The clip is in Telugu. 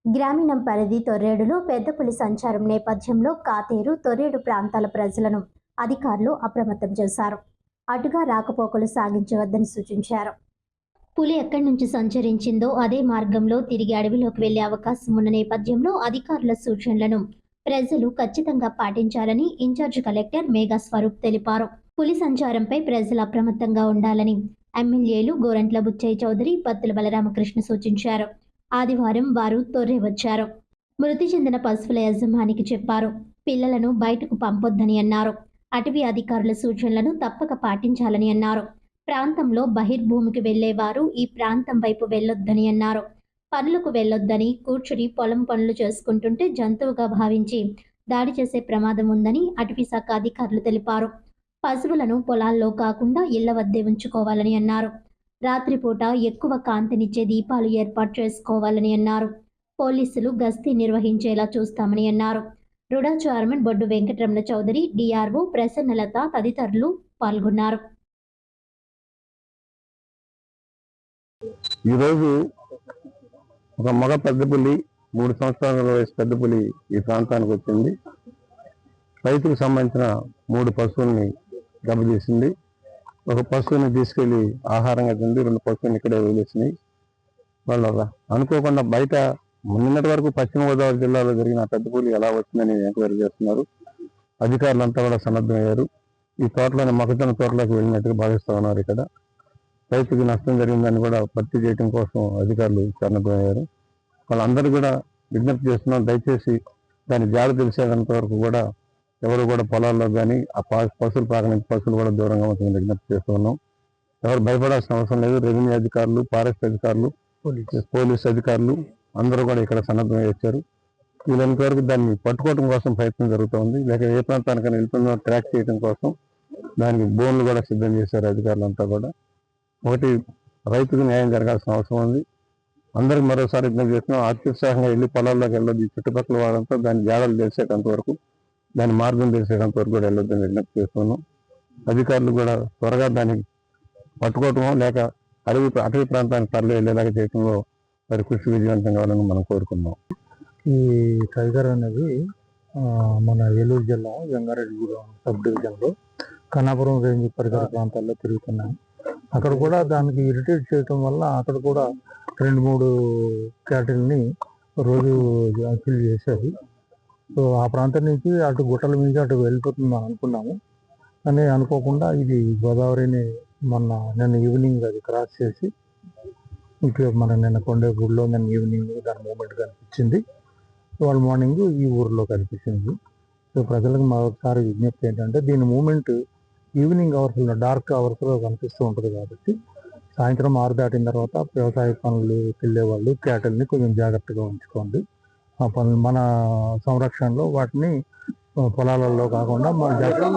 గ్రామీణం పరిధి తొర్రేడులో పెద్ద పులి సంచారం నేపథ్యంలో కాతేరు, తొర్రేడు ప్రాంతాల ప్రజలను అధికారులు అప్రమత్తం చేశారు. అటుగా రాకపోకలు సాగించవద్దని సూచించారు. పులి ఎక్కడి నుంచి సంచరించిందో అదే మార్గంలో తిరిగి అడవిలోకి వెళ్లే అవకాశం ఉన్న నేపథ్యంలో అధికారుల సూచనలను ప్రజలు ఖచ్చితంగా పాటించాలని ఇన్ఛార్జ్ కలెక్టర్ మేఘా స్వరూప్ తెలిపారు. పులి సంచారంపై ప్రజలు అప్రమత్తంగా ఉండాలని ఎమ్మెల్యేలు గోరంట్ల బుచ్చయ్య చౌదరి, పత్తుల బలరామకృష్ణ సూచించారు. ఆదివారం వారు తొర్రె వచ్చారు. మృతి చెందిన పశువుల యజమానికి చెప్పారు. పిల్లలను బయటకు పంపొద్దని అన్నారు. అటవీ అధికారుల సూచనలను తప్పక పాటించాలని అన్నారు. ప్రాంతంలో బహిర్భూమికి వెళ్లేవారు ఈ ప్రాంతం వైపు వెళ్లొద్దని అన్నారు. పనులకు వెళ్లొద్దని, కూర్చుని పొలం పనులు చేసుకుంటుంటే జంతువుగా భావించి దాడి చేసే ప్రమాదం ఉందని అటవీ శాఖ అధికారులు తెలిపారు. పశువులను పొలాల్లో కాకుండా ఇళ్ల వద్దే ఉంచుకోవాలని అన్నారు. రాత్రిపూట ఎక్కువ కాంతినిచ్చే దీపాలు ఏర్పాటు చేసుకోవాలని అన్నారు. పోలీసులు గస్తీ నిర్వహించేలా చూస్తామని అన్నారు. రుడా చైర్మన్ బొడ్డు వెంకటరమణ చౌదరి, డిఆర్ఓ ప్రసన్నలత తదితరులు పాల్గొన్నారు. ఈరోజు ఒక మగ పెద్ద పులి 3 సంవత్సరాల వయసు పెద్ద పులి ఈ ప్రాంతానికి వచ్చింది. రైతుకు సంబంధించిన 3 పశువుల్ని దెబ్బతీసింది. ఒక పశువుని తీసుకెళ్లి ఆహారంగా తింది, 2 పశువులు ఇక్కడే వదిలేసినాయి. వాళ్ళు అనుకోకుండా బయట నిన్నటి వరకు పశ్చిమ గోదావరి జిల్లాలో జరిగిన పెద్ద పులి ఎలా వచ్చిందని ఎంక్వైరీ చేస్తున్నారు. అధికారులంతా కూడా సన్నద్ధమయ్యారు. ఈ తోటలోని మొక్కజొన్న తోటలోకి వెళ్ళినట్టుగా భావిస్తా ఉన్నారు. ఇక్కడ రైతుకి నష్టం జరిగిందని కూడా భర్తీ చేయడం కోసం అధికారులు సన్నద్ధమయ్యారు. వాళ్ళందరూ కూడా విజ్ఞప్తి చేస్తున్నాం, దయచేసి దాని జాడ తెలిసేంత వరకు కూడా ఎవరు కూడా పొలాల్లో కానీ ఆ పశువులు నుంచి పశువులు కూడా దూరంగా ఉంటుందని విజ్ఞప్తి చేస్తూ ఉన్నాం. ఎవరు భయపడాల్సిన అవసరం లేదు. రెవెన్యూ అధికారులు, ఫారెస్ట్ అధికారులు, పోలీస్ అధికారులు అందరూ కూడా ఇక్కడ సన్నద్ధమై వచ్చారు. వీళ్ళంత వరకు దాన్ని పట్టుకోవడం కోసం ప్రయత్నం జరుగుతుంది. లేక ఏ ప్రాంతానికైనా వెళ్తుందో ట్రాక్ చేయడం కోసం దానికి బోన్లు కూడా సిద్ధం చేశారు అధికారులంతా కూడా. ఒకటి, రైతుకు న్యాయం జరగాల్సిన అవసరం ఉంది. అందరికి మరోసారి విజ్ఞప్తి చేస్తున్నాం, అత్యుత్సాహంగా వెళ్ళి పొలాల్లోకి వెళ్ళొద్దు. చుట్టుపక్కల వాళ్ళంతా దాని జాడలు తెలిసేటంత వరకు, దాని మార్గం తెలిసేటంత వరకు కూడా వెళ్ళొద్దని విజ్ఞప్తి చేస్తున్నాం. అధికారులు కూడా త్వరగా దాన్ని పట్టుకోవటమో లేక అటవీ ప్రాంతానికి తరలి వెళ్ళేలాగా చేయడంలో వారి కృషి విజయవంతం కావాలని మనం కోరుకున్నాం. ఈ టైగర్ అనేది మన ఏలూరు జిల్లా జంగారెడ్డిగూడెం సబ్ డివిజన్లో కన్నాపురం రేంజ్ పరిసర ప్రాంతాల్లో తిరుగుతున్నాయి. అక్కడ కూడా దానికి ఇరిటేట్ చేయటం వల్ల అక్కడ కూడా 2-3 క్యాటిల్ని రోజు కిల్ చేశారు. సో ఆ ప్రాంతం నుంచి అటు గుట్టల మీద అటు వెళ్ళిపోతుంది అని అనుకున్నాము. కానీ అనుకోకుండా ఇది గోదావరిని నిన్న ఈవినింగ్ అది క్రాస్ చేసి ఇటు నిన్న కొండగూడలో నిన్న ఈవినింగ్ దాని మూమెంట్ కనిపించింది. వాళ్ళ మార్నింగ్ ఈ ఊరిలో కనిపించింది. సో ప్రజలకు మరొకసారి విజ్ఞప్తి ఏంటంటే, దీని మూమెంట్ ఈవినింగ్ అవర్స్లో, డార్క్ అవర్స్లో కనిపిస్తూ ఉంటుంది. కాబట్టి సాయంత్రం 6 దాటిన తర్వాత వ్యవసాయ పనులకు వెళ్ళేవాళ్ళు క్యాటిల్ని కొంచెం జాగ్రత్తగా ఉంచుకోండి. ఆ పనులు మన సంరక్షణలో వాటిని పొలాలలో కాకుండా మన జాగ్రత్త